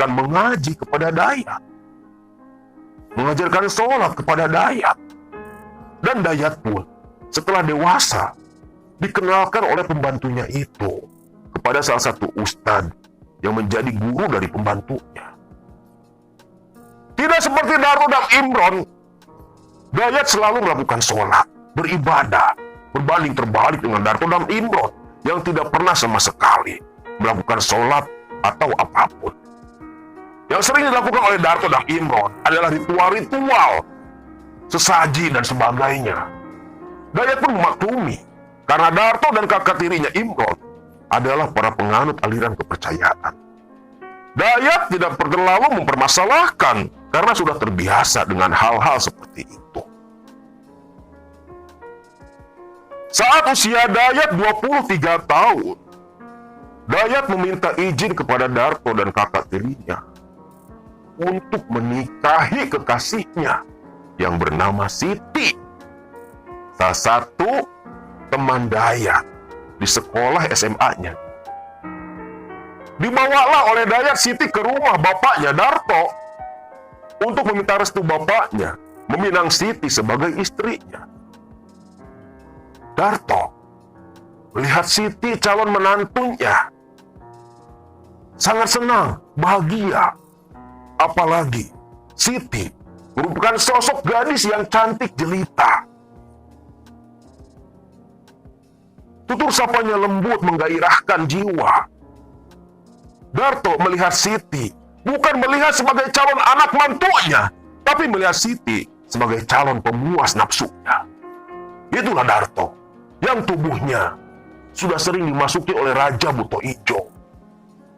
mengajarkan mengaji kepada Dayat. Mengajarkan sholat kepada Dayat. Dan Dayat pun setelah dewasa dikenalkan oleh pembantunya itu kepada salah satu ustadz yang menjadi guru dari pembantunya. Tidak seperti Darto dan Imron, Dayat selalu melakukan sholat, beribadah, berbanding terbalik dengan Darto dan Imron yang tidak pernah sama sekali melakukan sholat atau apapun. Yang sering dilakukan oleh Darto dan Imron adalah ritual-ritual, sesaji dan sebagainya. Dayat pun memaklumi, karena Darto dan kakak tirinya Imron adalah para penganut aliran kepercayaan. Dayat tidak terlalu mempermasalahkan karena sudah terbiasa dengan hal-hal seperti itu. Saat usia Dayat 23 tahun, Dayat meminta izin kepada Darto dan kakak tirinya untuk menikahi kekasihnya yang bernama Siti, salah satu teman Dayat di sekolah SMA-nya. Dibawalah oleh Dayat Siti ke rumah bapaknya Darto untuk meminta restu bapaknya meminang Siti sebagai istrinya. Darto melihat Siti calon menantunya sangat senang, bahagia. Apalagi Siti merupakan sosok gadis yang cantik jelita. Tutur sapanya lembut menggairahkan jiwa. Darto melihat Siti bukan melihat sebagai calon anak mantunya, tapi melihat Siti sebagai calon pemuas nafsunya. Itulah Darto yang tubuhnya sudah sering dimasuki oleh Raja Buto Ijo,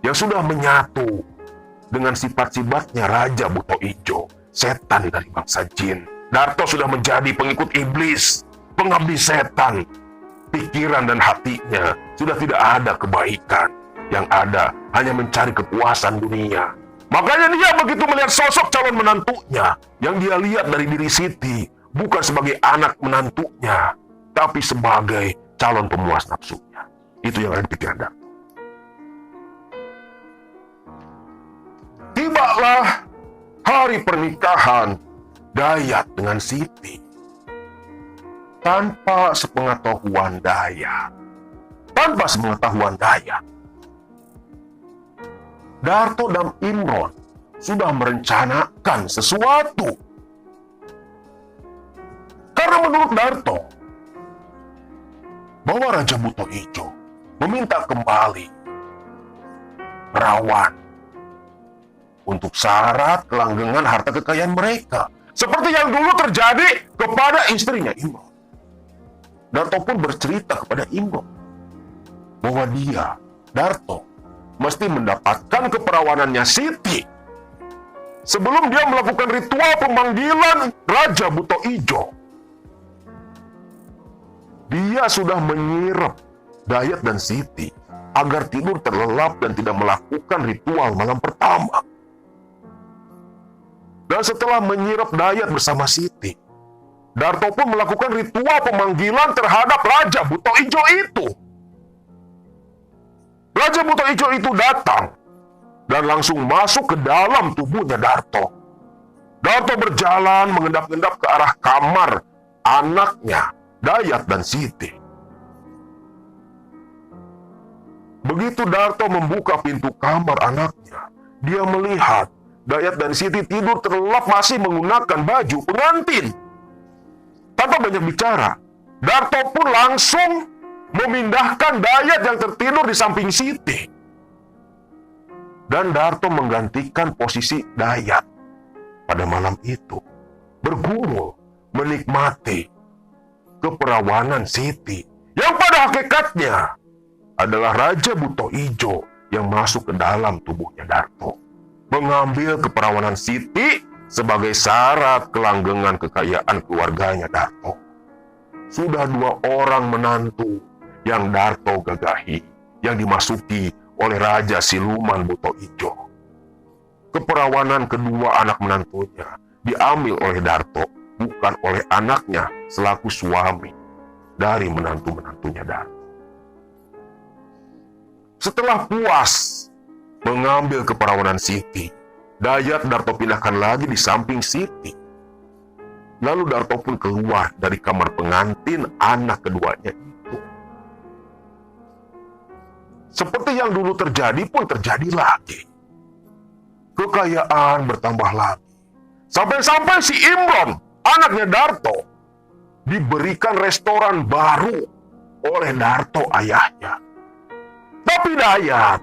yang sudah menyatu dengan sifat-sifatnya Raja Buto Ijo, setan dari bangsa jin. Darto sudah menjadi pengikut iblis, pengabdi setan. Pikiran dan hatinya sudah tidak ada kebaikan. Yang ada hanya mencari kepuasan dunia. Makanya dia begitu melihat sosok calon menantunya, yang dia lihat dari diri Siti bukan sebagai anak menantunya, tapi sebagai calon pemuas nafsunya. Itu yang ada di pikiran Darto. Tibalah hari pernikahan Dayat dengan Siti. Tanpa sepengetahuan Dayat, Darto dan Imron sudah merencanakan sesuatu. Karena menurut Darto, bahwa Raja Buto Ijo meminta kembali perawan untuk syarat kelanggengan harta kekayaan mereka, seperti yang dulu terjadi kepada istrinya Imron. Darto pun bercerita kepada Imron bahwa dia, Darto, mesti mendapatkan keperawanannya Siti sebelum dia melakukan ritual pemanggilan Raja Buto Ijo. Dia sudah menyirap Dayat dan Siti agar tidur terlelap dan tidak melakukan ritual malam pertama. Dan setelah menyirap Dayat bersama Siti, Darto pun melakukan ritual pemanggilan terhadap Raja Buto Ijo itu. Raja Buto Ijo itu datang dan langsung masuk ke dalam tubuhnya Darto. Darto berjalan mengendap-endap ke arah kamar anaknya, Dayat dan Siti. Begitu Darto membuka pintu kamar anaknya, dia melihat Dayat dan Siti tidur terlelap masih menggunakan baju pengantin. Tanpa banyak bicara, Darto pun langsung memindahkan Dayat yang tertidur di samping Siti. Dan Darto menggantikan posisi Dayat pada malam itu, bergumul menikmati keperawanan Siti, yang pada hakikatnya adalah Raja Buto Ijo yang masuk ke dalam tubuhnya Darto, mengambil keperawanan Siti sebagai syarat kelanggengan kekayaan keluarganya Darto. Sudah 2 orang menantu yang Darto gagahi, yang dimasuki oleh Raja Siluman Buto Ijo. Keperawanan kedua anak menantunya diambil oleh Darto, bukan oleh anaknya selaku suami dari menantu-menantunya Darto. Setelah puas mengambil keperawanan Siti. Dayat Darto pindahkan lagi di samping Siti. Lalu Darto pun keluar dari kamar pengantin anak keduanya itu. Seperti yang dulu terjadi pun terjadi lagi. Kekayaan bertambah lagi. Sampai-sampai si Imron, anaknya Darto, diberikan restoran baru oleh Darto ayahnya. Tapi Dayat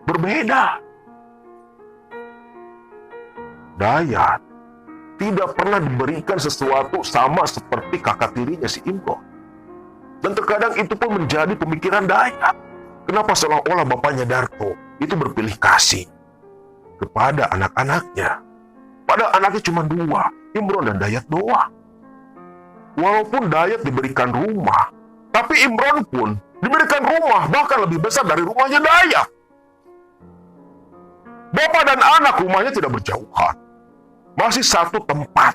berbeda. Dayat tidak pernah diberikan sesuatu sama seperti kakak tirinya si Imron. Dan terkadang itu pun menjadi pemikiran Dayat. Kenapa seolah-olah bapaknya Darto itu berpilih kasih kepada anak-anaknya. Padahal anaknya cuma dua, Imron dan Dayat doang. Walaupun Dayat diberikan rumah, tapi Imron pun diberikan rumah bahkan lebih besar dari rumahnya Dayat. Bapak dan anak rumahnya tidak berjauhan. Masih satu tempat.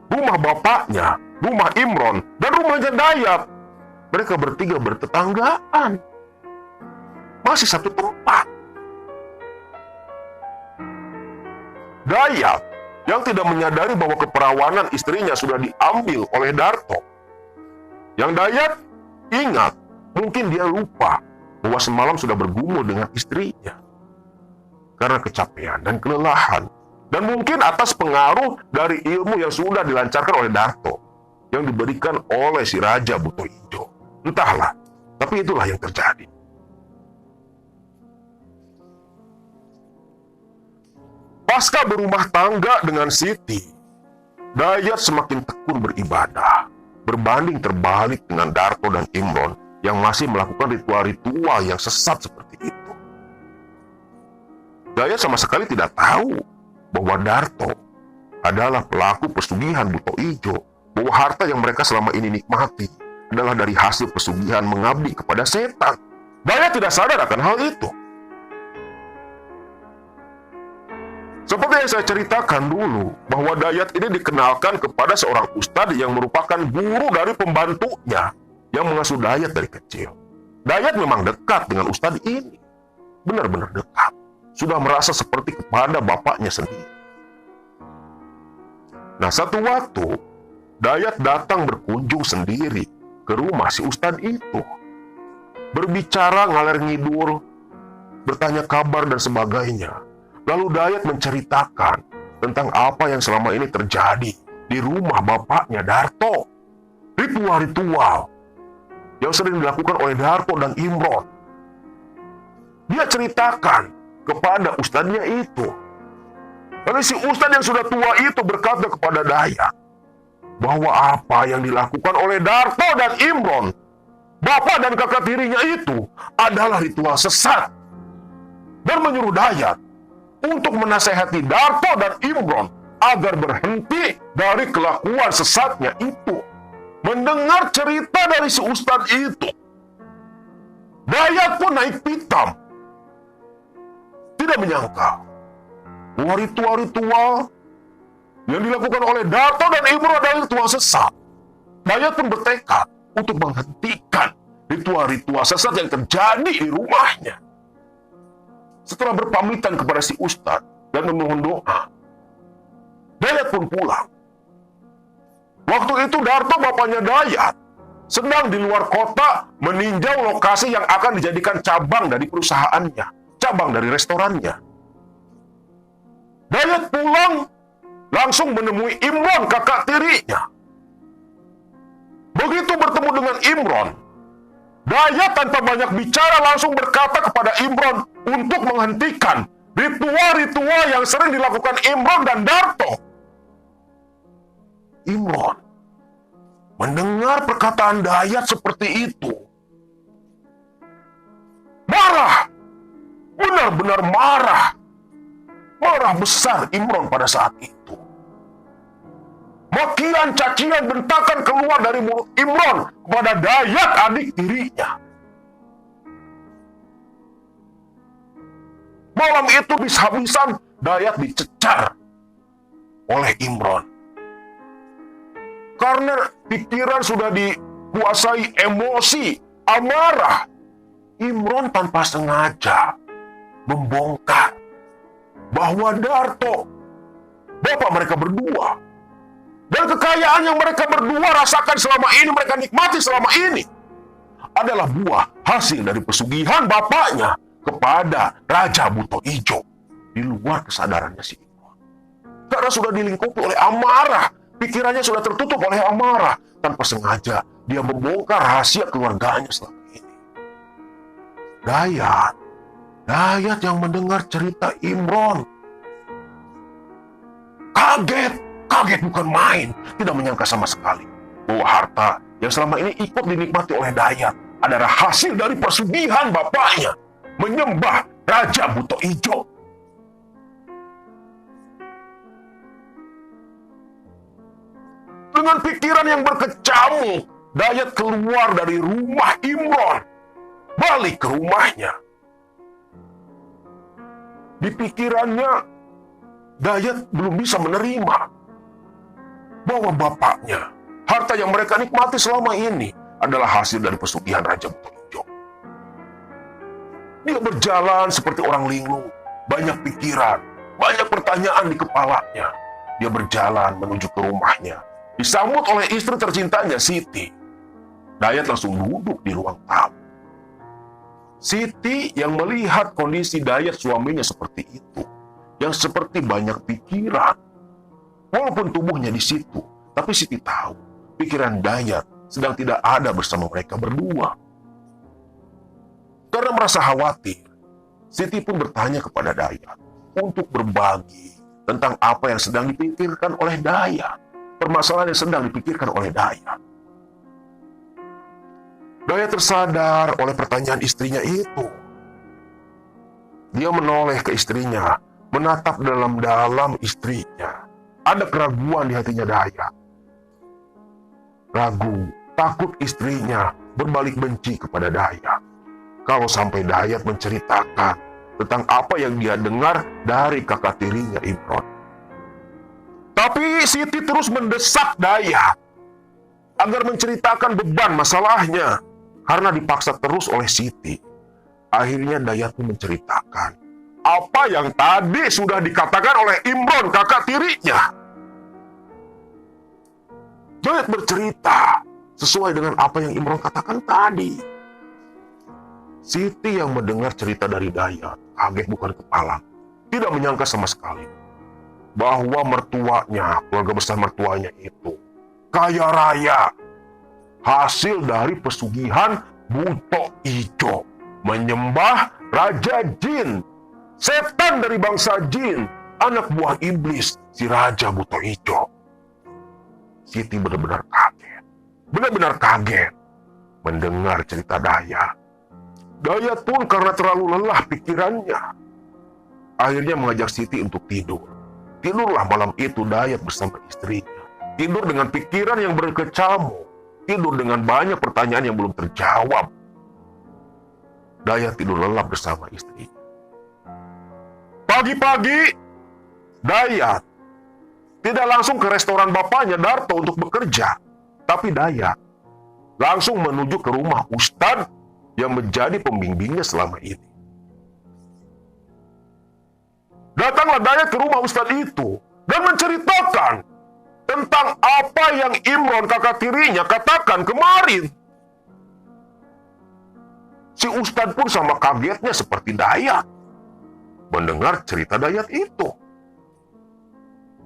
Rumah bapaknya, rumah Imron, dan rumahnya Dayat. Mereka bertiga bertetanggaan. Masih satu tempat. Dayat yang tidak menyadari bahwa keperawanan istrinya sudah diambil oleh Darto. Yang Dayat ingat, mungkin dia lupa bahwa semalam sudah bergumul dengan istrinya. Karena kecapean dan kelelahan. Dan mungkin atas pengaruh dari ilmu yang sudah dilancarkan oleh Darto. Yang diberikan oleh si Raja Buto Ijo. Entahlah, tapi itulah yang terjadi. Pasca berumah tangga dengan Siti, Dayat semakin tekun beribadah, berbanding terbalik dengan Darto dan Imron yang masih melakukan ritual-ritual yang sesat seperti itu. Dayat sama sekali tidak tahu bahwa Darto adalah pelaku pesugihan Buto Ijo, bahwa harta yang mereka selama ini nikmati adalah dari hasil pesugihan mengabdi kepada setan. Dayat tidak sadar akan hal itu. Seperti yang saya ceritakan dulu, bahwa Dayat ini dikenalkan kepada seorang ustadz yang merupakan guru dari pembantunya yang mengasuh Dayat dari kecil. Dayat memang dekat dengan ustadz ini. Benar-benar dekat. Sudah merasa seperti kepada bapaknya sendiri. Nah, satu waktu, Dayat datang berkunjung sendiri ke rumah si ustadz itu. Berbicara ngalir ngidul, bertanya kabar dan sebagainya. Lalu Dayat menceritakan tentang apa yang selama ini terjadi di rumah bapaknya Darto. Ritual-ritual yang sering dilakukan oleh Darto dan Imron. Dia ceritakan kepada ustadznya itu. Lalu si ustadz yang sudah tua itu berkata kepada Dayat bahwa apa yang dilakukan oleh Darto dan Imron, bapak dan kakak tirinya itu adalah ritual sesat. Dan menyuruh Dayat untuk menasehati Darto dan Imron agar berhenti dari kelakuan sesatnya itu. Mendengar cerita dari si ustadz itu, Dayat pun naik pitam. Tidak menyangka bahwa ritual-ritual yang dilakukan oleh Darto dan Imron adalah ritual sesat. Dayat pun bertekad untuk menghentikan ritual-ritual sesat yang terjadi di rumahnya. Setelah berpamitan kepada si ustadz dan memohon doa, Dayat pun pulang. Waktu itu Darto, bapaknya Dayat, sedang di luar kota meninjau lokasi yang akan dijadikan cabang dari perusahaannya, cabang dari restorannya. Dayat pulang langsung menemui Imron, kakak tirinya. Begitu bertemu dengan Imron, Dayat tanpa banyak bicara langsung berkata kepada Imron untuk menghentikan ritual-ritual yang sering dilakukan Imron dan Darto. Imron mendengar perkataan Dayat seperti itu, marah, benar-benar marah. Marah besar Imron pada saat itu. Makian, cacian, bentakan keluar dari mulut Imron kepada Dayat, adik tirinya. Malam itu habis-habisan Dayat dicecar oleh Imron. Karena pikiran sudah dikuasai emosi, amarah, Imron tanpa sengaja membongkar bahwa Darto, bapak mereka berdua, dan kekayaan yang mereka berdua rasakan selama ini, mereka nikmati selama ini, adalah buah hasil dari pesugihan bapaknya kepada Raja Buto Ijo di luar kesadarannya si Imron. Karena sudah dilingkupi oleh amarah, pikirannya sudah tertutup oleh amarah, tanpa sengaja dia membongkar rahasia keluarganya selama ini. Dayat yang mendengar cerita Imron kaget bukan main, tidak menyangka sama sekali bahwa harta yang selama ini ikut dinikmati oleh Dayat adalah hasil dari pesugihan bapaknya menyembah Raja Buto Ijo. Dengan pikiran yang berkecamuk, Dayat keluar dari rumah Imron, balik ke rumahnya. Di pikirannya, Dayat belum bisa menerima bahwa bapaknya, harta yang mereka nikmati selama ini adalah hasil dari pesugihan Raja Buto Ijo. Dia berjalan seperti orang linglung, banyak pikiran, banyak pertanyaan di kepalanya. Dia berjalan menuju ke rumahnya, disambut oleh istri tercintanya, Siti. Dayat langsung duduk di ruang tamu. Siti yang melihat kondisi Dayat suaminya seperti itu, yang seperti banyak pikiran. Walaupun tubuhnya di situ, tapi Siti tahu pikiran Dayat sedang tidak ada bersama mereka berdua. Karena merasa khawatir, Siti pun bertanya kepada Dayat untuk berbagi tentang apa yang sedang dipikirkan oleh Dayat. Permasalahan yang sedang dipikirkan oleh Dayat. Dayat tersadar oleh pertanyaan istrinya itu. Dia menoleh ke istrinya, menatap dalam-dalam istrinya. Ada keraguan di hatinya Dayat. Ragu, takut istrinya berbalik benci kepada Dayat. Kalau sampai Dayat menceritakan tentang apa yang dia dengar dari kakak tirinya Imron. Tapi Siti terus mendesak Dayat agar menceritakan beban masalahnya. Karena dipaksa terus oleh Siti, akhirnya Dayat pun menceritakan apa yang tadi sudah dikatakan oleh Imron, kakak tirinya. Dayat bercerita sesuai dengan apa yang Imron katakan tadi. Siti yang mendengar cerita dari Dayat kaget bukan kepala, tidak menyangka sama sekali bahwa mertuanya, keluarga besar mertuanya itu kaya raya, hasil dari pesugihan Buto Ijo, menyembah Raja Jin, setan dari bangsa Jin, anak buah iblis si Raja Buto Ijo. Siti benar-benar kaget mendengar cerita Dayat. Dayat pun karena terlalu lelah pikirannya, akhirnya mengajak Siti untuk tidur. Tidurlah malam itu Dayat bersama istrinya. Tidur dengan pikiran yang berkecamuk. Tidur dengan banyak pertanyaan yang belum terjawab. Dayat tidur lelap bersama istrinya. Pagi-pagi, Dayat tidak langsung ke restoran bapaknya Darto untuk bekerja. Tapi Dayat langsung menuju ke rumah Ustadz yang menjadi pembimbingnya selama ini. Datanglah Dayat ke rumah Ustadz itu dan menceritakan tentang apa yang Imron kakak tirinya katakan kemarin. Si Ustadz pun sama kagetnya seperti Dayat mendengar cerita Dayat itu.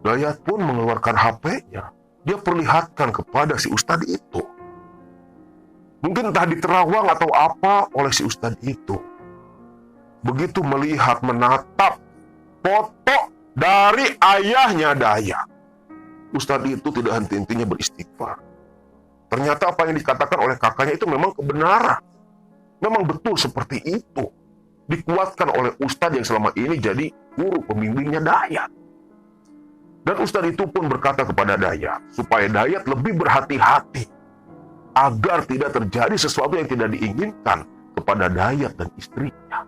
Dayat pun mengeluarkan HP-nya. Dia perlihatkan kepada si Ustadz itu. Mungkin entah diterawang atau apa oleh si Ustadz itu. Begitu melihat, menatap foto dari ayahnya Dayat, Ustadz itu tidak henti-hentinya beristighfar. Ternyata apa yang dikatakan oleh kakaknya itu memang kebenaran. Memang betul seperti itu. Dikuatkan oleh Ustadz yang selama ini jadi guru pembimbingnya Dayat. Dan Ustadz itu pun berkata kepada Dayat, supaya Dayat lebih berhati-hati, agar tidak terjadi sesuatu yang tidak diinginkan kepada Dayat dan istrinya.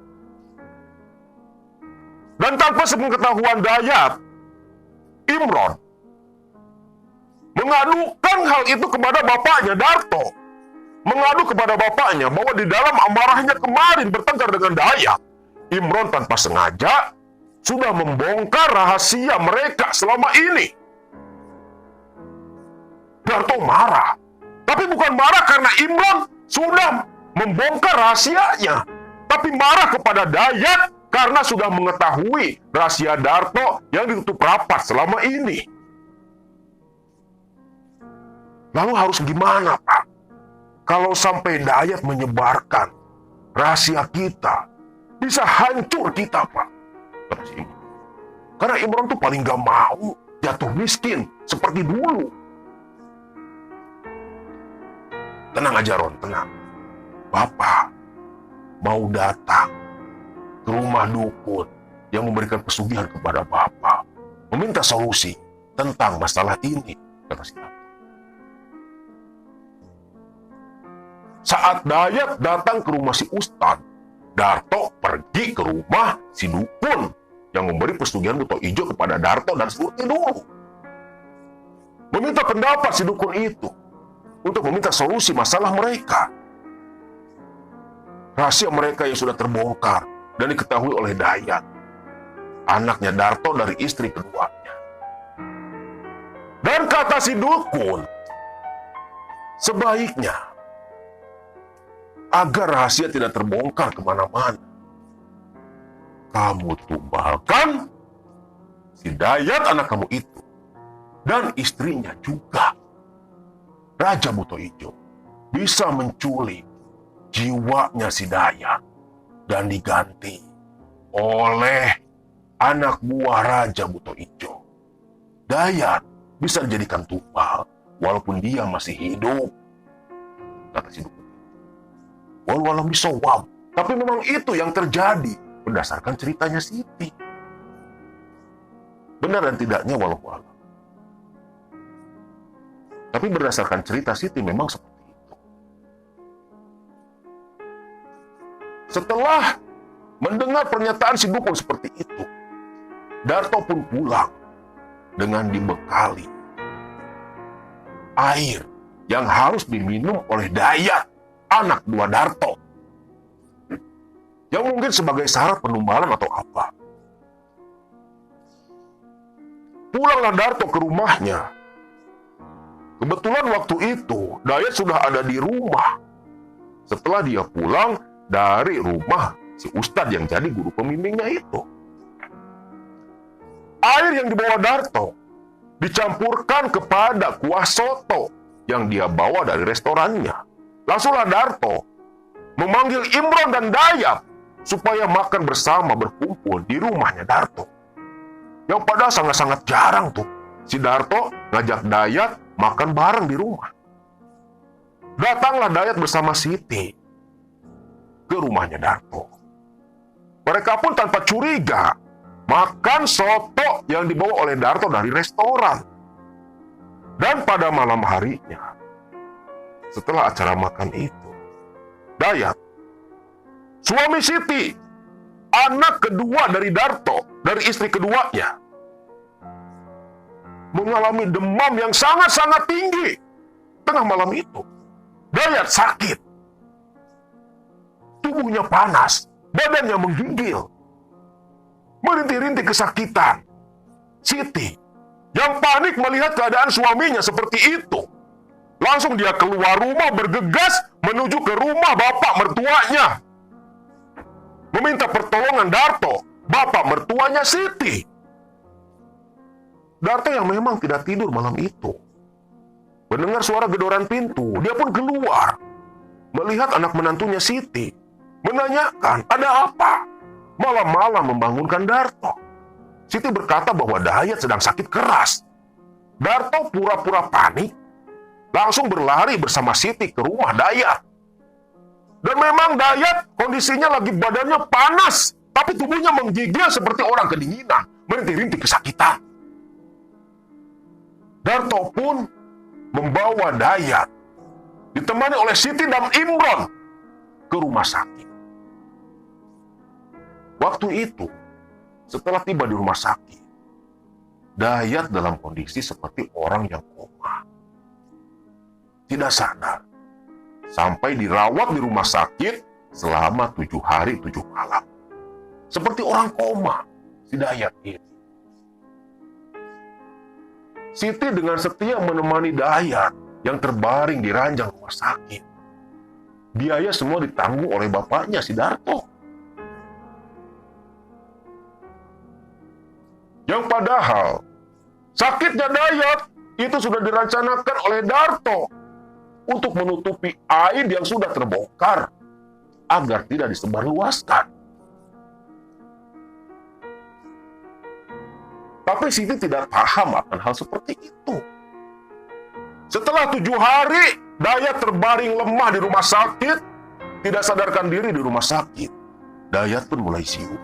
Dan tanpa sepengetahuan Dayat, Imron mengadukan hal itu kepada bapaknya Darto. Mengadu kepada bapaknya bahwa di dalam amarahnya kemarin bertengkar dengan Dayat, Imron tanpa sengaja sudah membongkar rahasia mereka selama ini. Darto marah. Tapi bukan marah karena Imron sudah membongkar rahasianya. Tapi marah kepada Dayat karena sudah mengetahui rahasia Darto yang ditutup rapat selama ini. Lalu harus gimana, Pak? Kalau sampai Dayat menyebarkan rahasia kita, bisa hancur kita, Pak. Karena Imron tuh paling gak mau jatuh miskin seperti dulu. Tenang aja, Ron, tenang. Bapak mau datang ke rumah dukun yang memberikan pesugihan kepada Bapak, meminta solusi tentang masalah ini, kata si Darto. Saat Dayat datang ke rumah si Ustadz, Darto pergi ke rumah si dukun yang memberi pesugihan buto ijo kepada Darto dan Surti dulu. Meminta pendapat si dukun itu untuk meminta solusi masalah mereka. Rahasia mereka yang sudah terbongkar dan diketahui oleh Dayat, anaknya Darto dari istri keduanya. Dan kata si dukun, sebaiknya agar rahasia tidak terbongkar kemana-mana, kamu tumbalkan si Dayat anak kamu itu dan istrinya juga. Raja Buto Ijo bisa menculik jiwanya si Dayat dan diganti oleh anak buah Raja Buto Ijo. Dayat bisa dijadikan tumbal walaupun dia masih hidup, kata si dukun. Walau bisawab, tapi memang itu yang terjadi berdasarkan ceritanya Siti. Benar dan tidaknya walau. Tapi berdasarkan cerita Siti memang seperti itu. Setelah mendengar pernyataan si dukun seperti itu, Darto pun pulang dengan dibekali air yang harus diminum oleh Dayat, anak dua Darto. Yang mungkin sebagai syarat penumbalan atau apa. Pulanglah Darto ke rumahnya. Kebetulan waktu itu Dayat sudah ada di rumah. Setelah dia pulang dari rumah si Ustadz yang jadi guru pembimbingnya itu. Air yang dibawa Darto dicampurkan kepada kuah soto yang dia bawa dari restorannya. Langsunglah Darto memanggil Imron dan Dayat supaya makan bersama berkumpul di rumahnya Darto. Yang padahal sangat-sangat jarang tuh si Darto ngajak Dayat makan bareng di rumah. Datanglah Dayat bersama Siti ke rumahnya Darto. Mereka pun tanpa curiga makan soto yang dibawa oleh Darto dari restoran. Dan pada malam harinya, setelah acara makan itu, Dayat, suami Siti, anak kedua dari Darto, dari istri keduanya, mengalami demam yang sangat-sangat tinggi. Tengah malam itu, Dayat sakit. Tubuhnya panas, badannya menggigil, merintih-rintih kesakitan. Siti, yang panik melihat keadaan suaminya seperti itu, langsung dia keluar rumah bergegas menuju ke rumah bapak mertuanya, meminta pertolongan Darto, bapak mertuanya Siti. Darto yang memang tidak tidur malam itu, mendengar suara gedoran pintu, dia pun keluar, melihat anak menantunya Siti, menanyakan ada apa, malam-malam membangunkan Darto. Siti berkata bahwa Dayat sedang sakit keras. Darto pura-pura panik, langsung berlari bersama Siti ke rumah Dayat. Dan memang Dayat kondisinya lagi badannya panas, tapi tubuhnya menggigil seperti orang kedinginan, merintih-rintih kesakitan. Darto pun membawa Dayat, ditemani oleh Siti dan Imron, ke rumah sakit. Waktu itu, setelah tiba di rumah sakit, Dayat dalam kondisi seperti orang yang koma. Tidak sadar, sampai dirawat di rumah sakit selama 7 hari 7 malam. seperti orang koma si Dayat ini. Siti dengan setia menemani Dayat yang terbaring di ranjang rumah sakit. Biaya semua ditanggung oleh bapaknya si Darto. Yang padahal sakitnya Dayat itu sudah direncanakan oleh Darto untuk menutupi aib yang sudah terbongkar agar tidak disebarluaskan. Tapi Siti tidak paham akan hal seperti itu. Setelah 7 hari, Dayat terbaring lemah di rumah sakit, tidak sadarkan diri di rumah sakit. Dayat pun mulai siuman.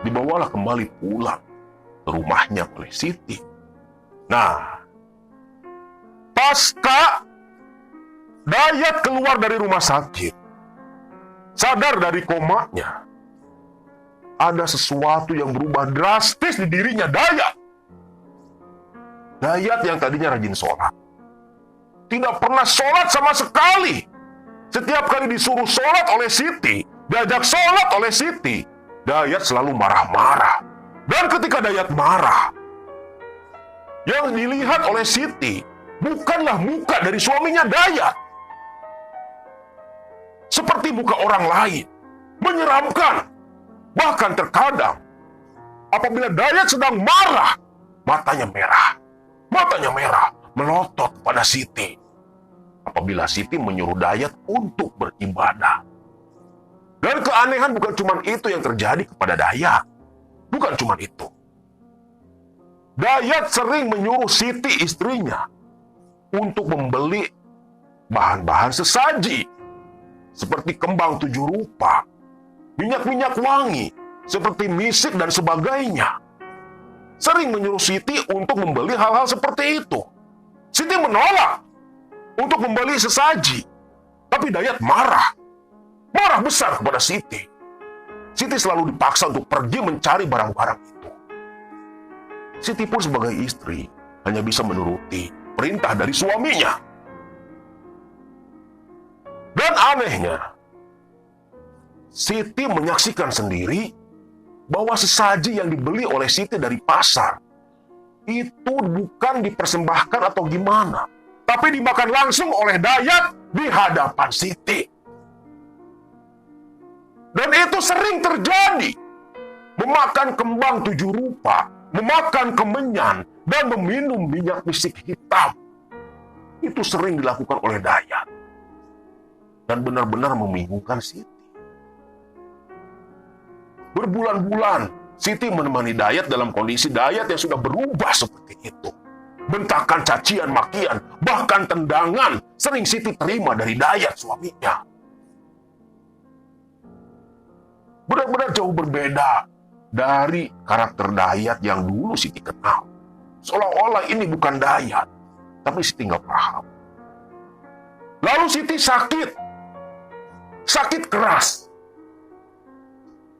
Dibawalah kembali pulang ke rumahnya oleh Siti. Nah, pasca Dayat keluar dari rumah sakit, sadar dari komanya, ada sesuatu yang berubah drastis di dirinya Dayat. Dayat yang tadinya rajin sholat, tidak pernah sholat sama sekali. Setiap kali disuruh sholat oleh Siti, diajak sholat oleh Siti, Dayat selalu marah-marah. Dan ketika Dayat marah, yang dilihat oleh Siti bukanlah muka dari suaminya Dayat, seperti muka orang lain, menyeramkan. Bahkan terkadang, apabila Dayat sedang marah, matanya merah, melotot pada Siti. Apabila Siti menyuruh Dayat untuk beribadah. Dan keanehan bukan cuma itu yang terjadi kepada Dayat. Bukan cuma itu. Dayat sering menyuruh Siti istrinya untuk membeli bahan-bahan sesaji, seperti kembang 7 rupa, minyak-minyak wangi, seperti misik dan sebagainya. Sering menyuruh Siti untuk membeli hal-hal seperti itu. Siti menolak untuk membeli sesaji. Tapi Dayat marah besar kepada Siti. Siti selalu dipaksa untuk pergi mencari barang-barang itu. Siti pun sebagai istri hanya bisa menuruti perintah dari suaminya. Dan anehnya, Siti menyaksikan sendiri bahwa sesaji yang dibeli oleh Siti dari pasar itu bukan dipersembahkan atau gimana, tapi dimakan langsung oleh Dayat di hadapan Siti. Dan itu sering terjadi. Memakan kembang 7 rupa, memakan kemenyan, dan meminum minyak misik hitam. Itu sering dilakukan oleh Dayat. Dan benar-benar membingungkan Siti. Berbulan-bulan, Siti menemani Dayat dalam kondisi Dayat yang sudah berubah seperti itu. Bentakan, cacian, makian, bahkan tendangan sering Siti terima dari Dayat suaminya. Benar-benar jauh berbeda dari karakter Dayat yang dulu Siti kenal. Seolah-olah ini bukan Dayat, tapi Siti nggak paham. Lalu Siti sakit keras.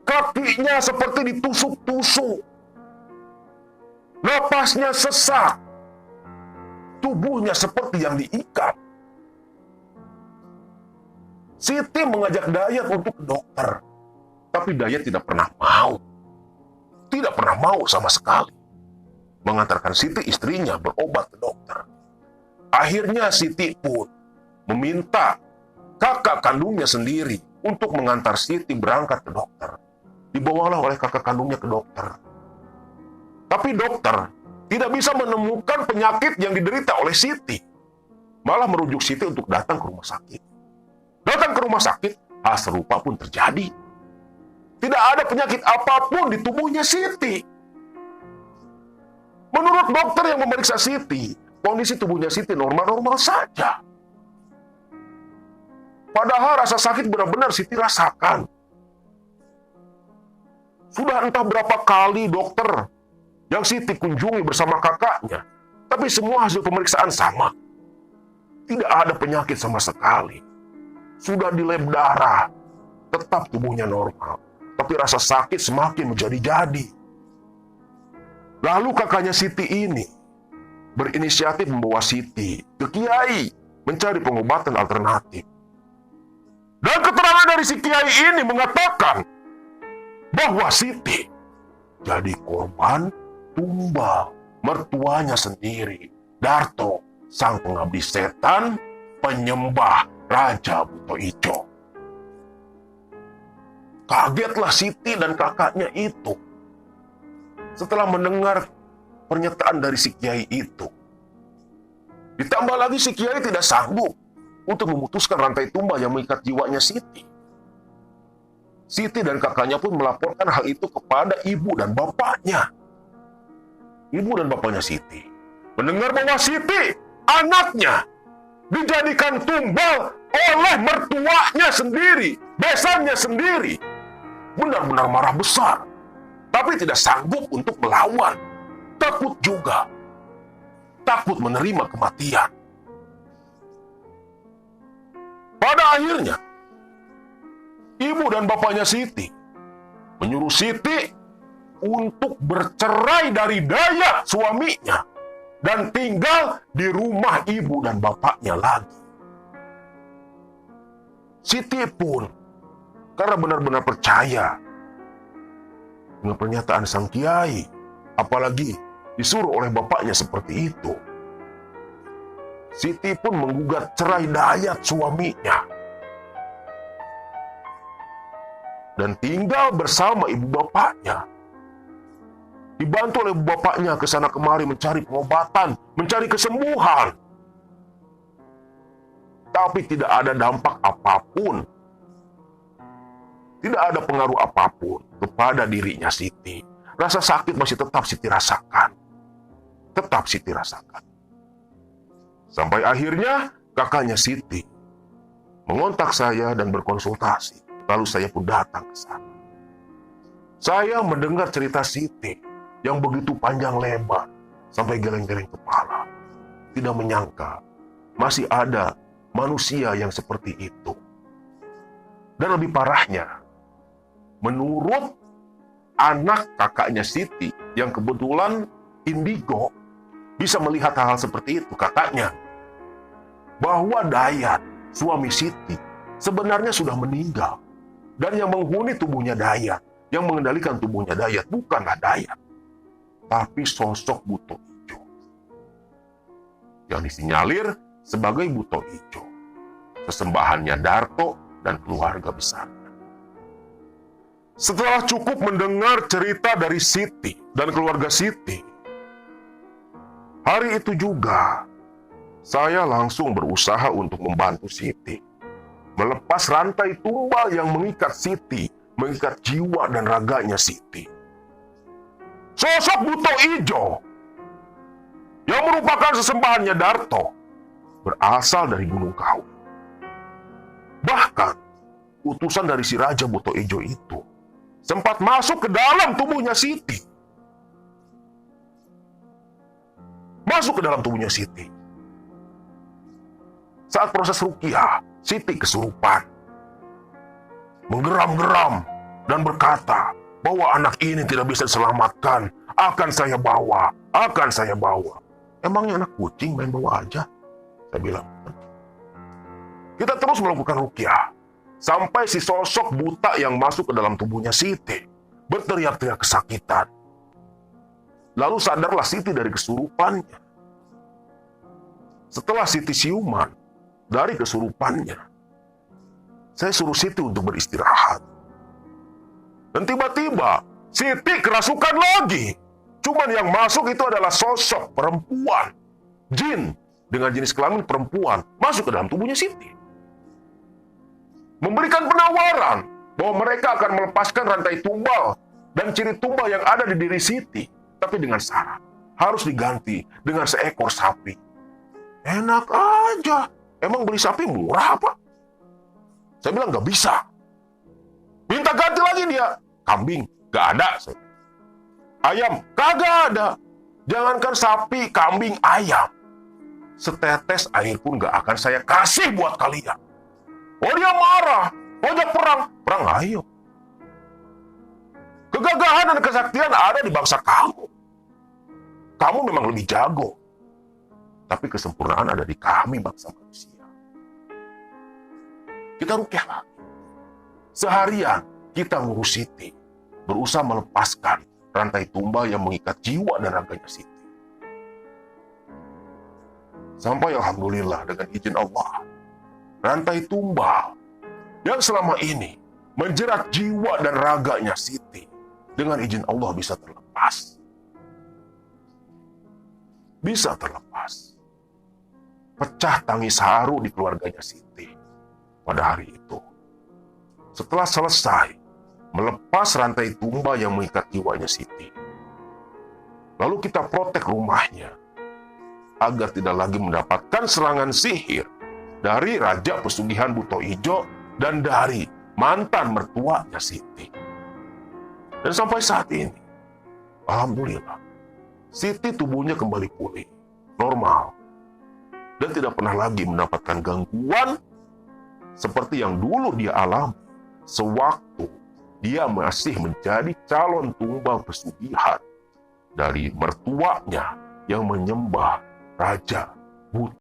Kakinya seperti ditusuk-tusuk. Napasnya sesak. Tubuhnya seperti yang diikat. Siti mengajak Dayat untuk ke dokter. Tapi Dayat tidak pernah mau. Tidak pernah mau sama sekali mengantarkan Siti istrinya berobat ke dokter. Akhirnya Siti pun meminta kakak kandungnya sendiri untuk mengantar Siti berangkat ke dokter. Dibawalah oleh kakak kandungnya ke dokter. Tapi dokter tidak bisa menemukan penyakit yang diderita oleh Siti. Malah merujuk Siti untuk datang ke rumah sakit. Datang ke rumah sakit, hal serupa pun terjadi. Tidak ada penyakit apapun di tubuhnya Siti. Menurut dokter yang memeriksa Siti, kondisi tubuhnya Siti normal-normal saja. Padahal rasa sakit benar-benar Siti rasakan. Sudah entah berapa kali dokter yang Siti kunjungi bersama kakaknya, tapi semua hasil pemeriksaan sama. Tidak ada penyakit sama sekali. Sudah di lab darah, tetap tubuhnya normal. Tapi rasa sakit semakin menjadi-jadi. Lalu kakaknya Siti ini berinisiatif membawa Siti ke kiai mencari pengobatan alternatif. Dan keterangan dari si kiai ini mengatakan bahwa Siti jadi korban tumbal mertuanya sendiri, Darto, sang pengabdi setan, penyembah Raja Buto Ijo. Kagetlah Siti dan kakaknya itu setelah mendengar pernyataan dari si kiai itu. Ditambah lagi si kiai tidak sanggup untuk memutuskan rantai tumbal yang mengikat jiwanya Siti. Siti dan kakaknya pun melaporkan hal itu kepada ibu dan bapaknya. Ibu dan bapaknya Siti mendengar bahwa Siti, anaknya, dijadikan tumbal oleh mertuanya sendiri, besannya sendiri. Benar-benar marah besar, tapi tidak sanggup untuk melawan. Takut juga, takut menerima kematian. Pada akhirnya, ibu dan bapaknya Siti menyuruh Siti untuk bercerai dari Dayat suaminya dan tinggal di rumah ibu dan bapaknya lagi. Siti pun karena benar-benar percaya dengan pernyataan sang kiai, apalagi disuruh oleh bapaknya seperti itu, Siti pun menggugat cerai Dayat suaminya dan tinggal bersama ibu bapaknya. Dibantu oleh bapaknya ke sana kemari mencari pengobatan, mencari kesembuhan. Tapi tidak ada dampak apapun. Tidak ada pengaruh apapun kepada dirinya Siti. Rasa sakit masih tetap Siti rasakan. Tetap Siti rasakan. Sampai akhirnya kakaknya Siti mengontak saya dan berkonsultasi. Lalu saya pun datang ke sana. Saya mendengar cerita Siti yang begitu panjang lebar sampai geleng-geleng kepala. Tidak menyangka masih ada manusia yang seperti itu. Dan lebih parahnya, menurut anak kakaknya Siti yang kebetulan indigo bisa melihat hal-hal seperti itu, katanya bahwa Dayat, suami Siti, sebenarnya sudah meninggal. Dan yang menghuni tubuhnya Dayat, yang mengendalikan tubuhnya Dayat, bukanlah Dayat, tapi sosok Buto Ijo yang disinyalir sebagai Buto Ijo, sesembahannya Darto dan keluarga besarnya. Setelah cukup mendengar cerita dari Siti dan keluarga Siti, hari itu juga saya langsung berusaha untuk membantu Siti melepas rantai tumbal yang mengikat Siti, mengikat jiwa dan raganya Siti. Sosok Buto Ijo yang merupakan sesembahannya Darto berasal dari Gunung Kawi. Bahkan utusan dari si Raja Buto Ijo itu sempat masuk ke dalam tubuhnya Siti. Masuk ke dalam tubuhnya Siti. Saat proses ruqyah, Siti kesurupan, menggeram-geram dan berkata bahwa anak ini tidak bisa diselamatkan. Akan saya bawa, akan saya bawa. Emangnya anak kucing main bawa aja? Saya bilang. Kita terus melakukan ruqyah sampai si sosok buta yang masuk ke dalam tubuhnya Siti berteriak-teriak kesakitan. Lalu sadarlah Siti dari kesurupannya. Setelah Siti siuman dari kesurupannya, saya suruh Siti untuk beristirahat. Dan tiba-tiba Siti kerasukan lagi. Cuman yang masuk itu adalah sosok perempuan, jin dengan jenis kelamin perempuan, masuk ke dalam tubuhnya Siti. Memberikan penawaran bahwa mereka akan melepaskan rantai tumbal dan ciri tumbal yang ada di diri Siti, tapi dengan syarat harus diganti dengan seekor sapi. Enak aja, emang beli sapi murah apa? Saya bilang nggak bisa. Minta ganti lagi dia. Kambing, nggak ada. Ayam, kagak ada. Jangankan sapi, kambing, ayam. Setetes air pun nggak akan saya kasih buat kalian. Oh dia marah. Oh dia perang. Perang ayo. Kegagahan dan kesaktian ada di bangsa kamu. Kamu memang lebih jago. Tapi kesempurnaan ada di kami bangsa manusia. Kita ruqyah lagi. Seharian kita ngurus Siti. berusaha melepaskan rantai tumbal yang mengikat jiwa dan raganya Siti. Sampai alhamdulillah dengan izin Allah, rantai tumbal yang selama ini menjerat jiwa dan raganya Siti dengan izin Allah bisa terlepas. Bisa terlepas. Pecah tangis haru di keluarganya Siti pada hari itu. Setelah selesai melepas rantai tumbal yang mengikat jiwanya Siti, lalu kita protek rumahnya agar tidak lagi mendapatkan serangan sihir dari Raja Pesugihan Buto Ijo dan dari mantan mertuanya Siti. Dan sampai saat ini, alhamdulillah, Siti tubuhnya kembali pulih, normal, dan tidak pernah lagi mendapatkan gangguan seperti yang dulu dia alami sewaktu dia masih menjadi calon tumbal pesugihan dari mertuanya yang menyembah Raja Buto